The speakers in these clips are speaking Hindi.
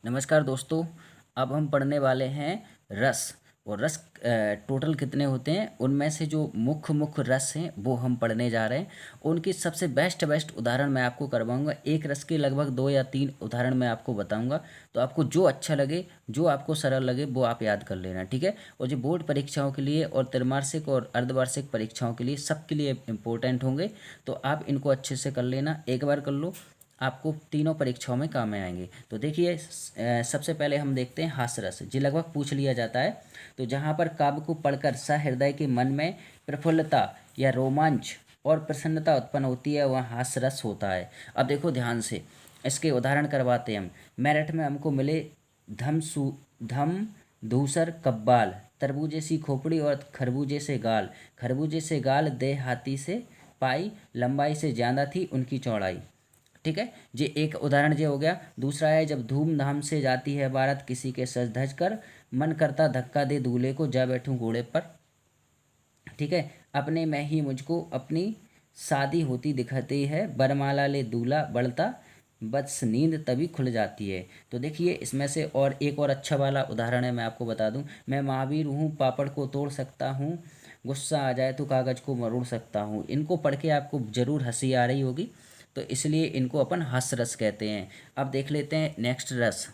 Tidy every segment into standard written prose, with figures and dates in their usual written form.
नमस्कार दोस्तों। अब हम पढ़ने वाले हैं रस। और रस टोटल कितने होते हैं, उनमें से जो मुख्य मुख्य रस हैं वो हम पढ़ने जा रहे हैं। उनकी सबसे बेस्ट उदाहरण मैं आपको करवाऊंगा। एक रस के लगभग 2 या 3 उदाहरण मैं आपको बताऊंगा। तो आपको जो अच्छा लगे, जो आपको सरल लगे, वो आप याद कर लेना, ठीक है। और जो बोर्ड परीक्षाओं के लिए और त्रैमासिक और अर्धवार्षिक परीक्षाओं के लिए सबके लिए इम्पोर्टेंट होंगे। तो आप इनको अच्छे से कर लेना, एक बार कर लो, आपको तीनों परीक्षाओं में काम में आएंगे। तो देखिए, सबसे पहले हम देखते हैं हास्यरस, जी लगभग पूछ लिया जाता है। तो जहाँ पर काव्य को पढ़कर सहृदय के मन में प्रफुल्लता या रोमांच और प्रसन्नता उत्पन्न होती है, वह हास्यरस होता है। अब देखो ध्यान से, इसके उदाहरण करवाते हैं हम। मेरठ में हमको मिले धम धूसर कब्बाल, तरबूजे सी खोपड़ी और खरबूजे से गाल, खरबूजे से गाल दे हाथी से पाई, लंबाई से ज़्यादा थी उनकी चौड़ाई। ठीक है, ये एक उदाहरण ये हो गया। दूसरा है, जब धूमधाम से जाती है बारात किसी के सज धज कर, मन करता धक्का दे दूल्हे को, जा बैठूं घोड़े पर। ठीक है, अपने में ही मुझको अपनी शादी होती दिखती है, बरमाला ले दूल्हा बढ़ता, बस नींद तभी खुल जाती है। तो देखिए, इसमें से और एक और अच्छा वाला उदाहरण है, मैं आपको बता दूं। मैं महावीर हूँ, पापड़ को तोड़ सकता हूँ, गुस्सा आ जाए तो कागज़ को मरोड़ सकता हूँ। इनको पढ़ के आपको ज़रूर हंसी आ रही होगी, तो इसलिए इनको अपन हास्य रस कहते हैं। अब देख लेते हैं नेक्स्ट रस।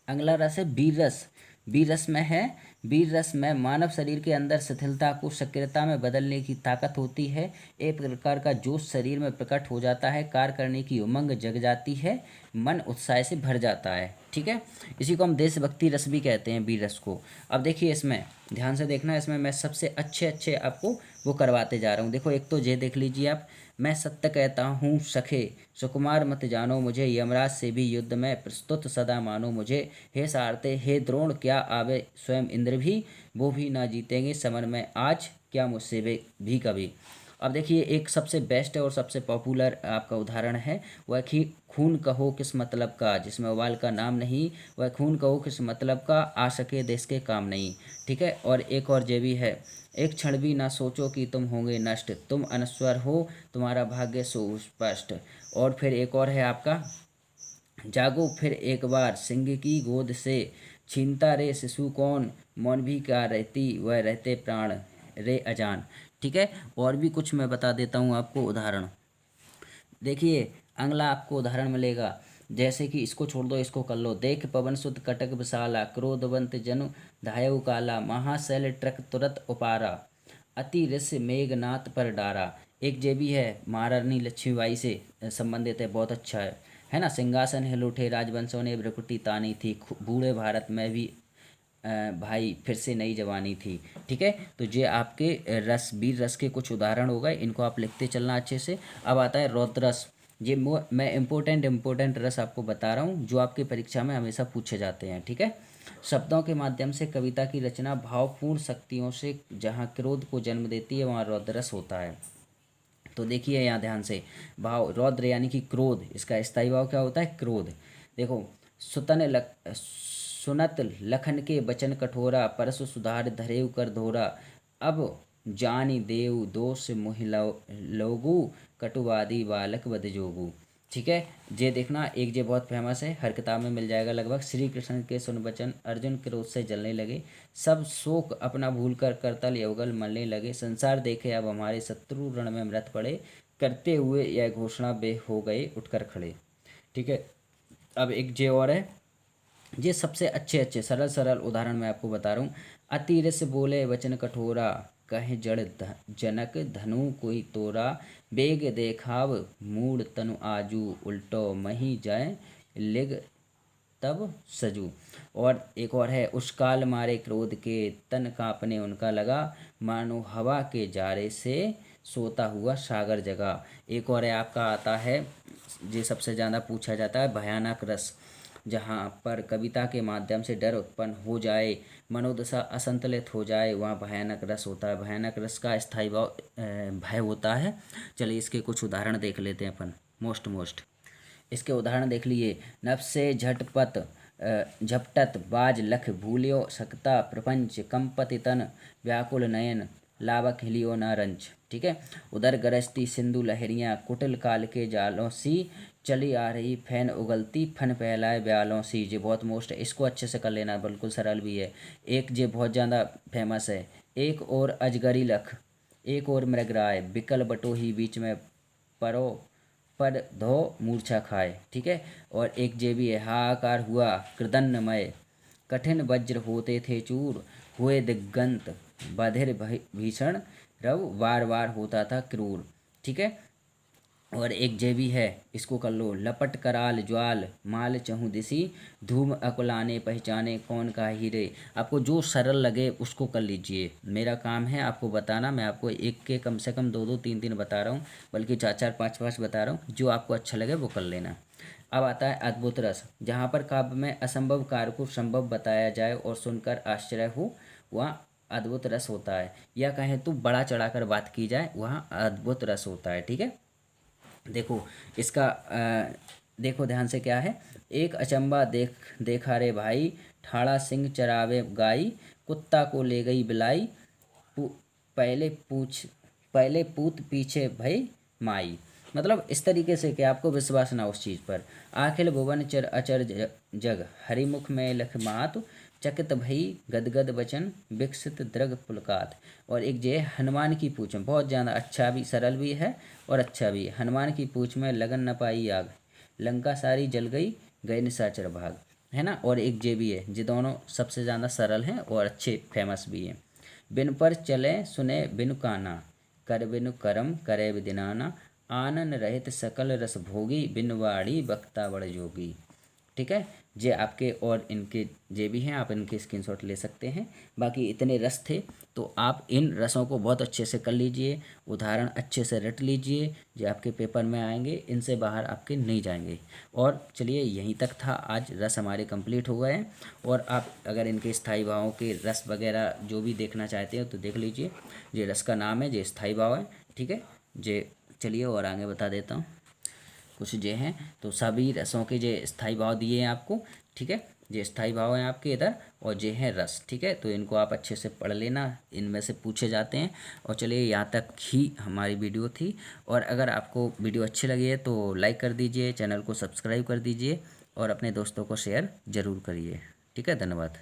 अगला रस है वीर रस। वीर रस में है, वीर रस में मानव शरीर के अंदर शिथिलता को सक्रियता में बदलने की ताकत होती है। एक प्रकार का जोश शरीर में प्रकट हो जाता है, कार्य करने की उमंग जग जाती है, मन उत्साह से भर जाता है। ठीक है, इसी को हम देशभक्ति रस भी कहते हैं, वीर रस को। अब देखिए, इसमें ध्यान से देखना, इसमें मैं सबसे अच्छे अच्छे आपको वो करवाते जा रहा हूँ। देखो, एक तो ये देख लीजिए आप, मैं सत्य कहता हूँ सखे, सुकुमार मत जानो मुझे, यमराज से भी युद्ध में प्रस्तुत सदा मानो मुझे, हे सारते हे द्रोण क्या आवे स्वयं इंद्र भी, वो भी ना जीतेंगे समर में आज, क्या मुझसे वे भी कभी। अब देखिए, एक सबसे बेस्ट और सबसे पॉपुलर आपका उदाहरण है, वह कि खून कहो किस मतलब का, जिसमें उबाल का नाम नहीं, वह खून कहो किस मतलब का, आ सके देश के काम नहीं। ठीक है, और एक और ये भी है, एक क्षण भी ना सोचो कि तुम होंगे नष्ट, तुम अनश्वर हो, तुम्हारा भाग्य सुस्पष्ट। और फिर एक और है आपका, जागो फिर एक बार सिंह की गोद से, छीनता रे शिशु कौन, मौन भी क्या रहती वह रहते प्राण रे अजान। ठीक है, और भी कुछ मैं बता देता हूँ आपको उदाहरण। देखिए, अगला आपको उदाहरण मिलेगा, जैसे कि इसको छोड़ दो, इसको कर लो। देख पवन सुत कटक विशाला, क्रोधवंत जनु धायु काला, महाशैल ट्रक तुरत उपारा, अति ऋष मेघनाथ पर डारा। एक जे भी है, महारानी लक्ष्मीबाई से संबंधित है, बहुत अच्छा है ना। सिंहासन हिल उठे राजवंशों ने भ्रकुटी तानी थी, बूढ़े भारत में भी भाई फिर से नई जवानी थी। ठीक है, तो ये आपके रस, वीर रस के कुछ उदाहरण हो गए, इनको आप लिखते चलना अच्छे से। अब आता है रौद्र रस। ये मैं इम्पोर्टेंट रस आपको बता रहा हूँ, जो आपकी परीक्षा में हमेशा पूछे जाते हैं। ठीक है, शब्दों के माध्यम से कविता की रचना भावपूर्ण शक्तियों से जहाँ क्रोध को जन्म देती है, वहाँ रौद्र रस होता है। तो देखिए यहाँ ध्यान से, भाव रौद्र यानी कि क्रोध, इसका स्थायी भाव क्या होता है, क्रोध। देखो, सुनत लखन के बचन कठोरा, परसु सुधार धरेउ कर धोरा, अब जानी देव दोष मोहि लोगु, कटुवादी बालक बद जोगु। ठीक है, ये देखना, एक ये बहुत फेमस है, हर किताब में मिल जाएगा लगभग। श्री कृष्ण के सुन बचन, अर्जुन क्रोध से जलने लगे, सब शोक अपना भूल कर करतल युगल मलने लगे, संसार देखे अब हमारे शत्रु रण में मृत पड़े, करते हुए यह घोषणा बे हो गए उठकर खड़े। ठीक है, अब एक जे और है, ये सबसे अच्छे अच्छे सरल सरल उदाहरण मैं आपको बता रहा हूँ। अति रस बोले वचन कठोरा, कहे जड़ जनक धनु कोई तोरा, बेग देखाव मूड तनु आजू, उल्टो मही जाय लिग तब सजू। और एक और है, उस काल मारे क्रोध के, तन कांपने उनका लगा, मानो हवा के जारे से सोता हुआ सागर जगा। एक और है आपका आता है, ये सबसे ज़्यादा पूछा जाता है, भयानक रस। जहाँ पर कविता के माध्यम से डर उत्पन्न हो जाए, मनोदशा असंतुलित हो जाए, वहाँ भयानक रस होता है। भयानक रस का स्थायी भाव भय होता है। चलिए, इसके कुछ उदाहरण देख लेते हैं अपन। मोस्ट इसके उदाहरण देख लिए, नभ से झटपट झपटत बाज लख भूलियो सकता, प्रपंच कंपति तन व्याकुल नयन, लावक हिलियो न रंच। ठीक है, उधर गरजती सिंधु लहरियाँ, कुटिल काल के जालों सी, चली आ रही फैन उगलती फन फैलाए ब्यालों सी। ये बहुत मोस्ट है, इसको अच्छे से कर लेना, बिल्कुल सरल भी है। एक ये बहुत ज़्यादा फेमस है। एक और अजगरी लख, एक और मृगराय, बिकल बटोही बीच में परो पर धो मूर्छा खाए। ठीक है। और एक जे भी है, हाहाकार हुआ कृदन्नमय, कठिन वज्र होते थे चूर, हुए दिगंत बधिर भीषण रव, वार वार होता था क्रूर। ठीक है। और एक जे भी है, इसको कर लो, लपट कराल ज्वाल माल चहु दिसी, धूम अकुलाने पहचाने कौन का हीरे। आपको जो सरल लगे उसको कर लीजिए, मेरा काम है आपको बताना। मैं आपको एक के कम से कम दो दो तीन तीन बता रहा हूँ, बल्कि चार चार पाँच पाँच बता रहा हूँ, जो आपको अच्छा लगे वो कर लेना। अब आता है अद्भुत रस। जहाँ पर काव्य में असंभव कार्य को संभव बताया जाए और सुनकर आश्चर्य हो, वहाँ अद्भुत रस होता है। या कहें तो बड़ा चढ़ाकर बात की जाए, वहाँ अद्भुत रस होता है। ठीक है। देखो इसका देखो ध्यान से क्या है। एक अचंबा देखा रे भाई, ठाड़ा सिंह चरावे गाई, कुत्ता को ले गई बिलाई, पू, पहले पूछ पहले पूत पीछे भई माई। मतलब इस तरीके से कि आपको विश्वास ना उस चीज़ पर। आखिल भुवन चर अचर जग, हरिमुख में लख मातु, चकित भई गदगद वचन, विकसित दृग पुलकात। और एक जो है हनुमान की पूछ में, बहुत ज़्यादा अच्छा भी, सरल भी है और अच्छा भी है। हनुमान की पूछ में लगन न पाई आग, लंका सारी जल गई, गए निशाचर भाग। है ना। और एक जे भी है, ये दोनों सबसे ज़्यादा सरल हैं और अच्छे फेमस भी हैं। बिन पर चले सुने बिनु काना, कर बिनु करम करे विदिनाना, आनन रहित सकल रस भोगी, बिन वाड़ी बख्ता बड़ जोगी। ठीक है। ये आपके और इनके जे भी हैं, आप इनके स्क्रीनशॉट ले सकते हैं। बाकी इतने रस थे, तो आप इन रसों को बहुत अच्छे से कर लीजिए, उदाहरण अच्छे से रट लीजिए, जो आपके पेपर में आएंगे, इनसे बाहर आपके नहीं जाएंगे। और चलिए यहीं तक था, आज रस हमारे कंप्लीट हो गए हैं। और आप अगर इनके स्थायी भावों के रस वगैरह जो भी देखना चाहते हैं तो देख लीजिए। ये रस का नाम है, ये स्थायी भाव है। ठीक है। जे चलिए और आगे बता देता हूँ कुछ जे हैं। तो सभी रसों के जे स्थायी भाव दिए हैं आपको। ठीक है। जे स्थायी भाव हैं आपके इधर, और जे हैं रस। ठीक है। तो इनको आप अच्छे से पढ़ लेना, इनमें से पूछे जाते हैं। और चलिए यहाँ तक ही हमारी वीडियो थी। और अगर आपको वीडियो अच्छी लगी है तो लाइक कर दीजिए, चैनल को सब्सक्राइब कर दीजिए और अपने दोस्तों को शेयर ज़रूर करिए। ठीक है। धन्यवाद।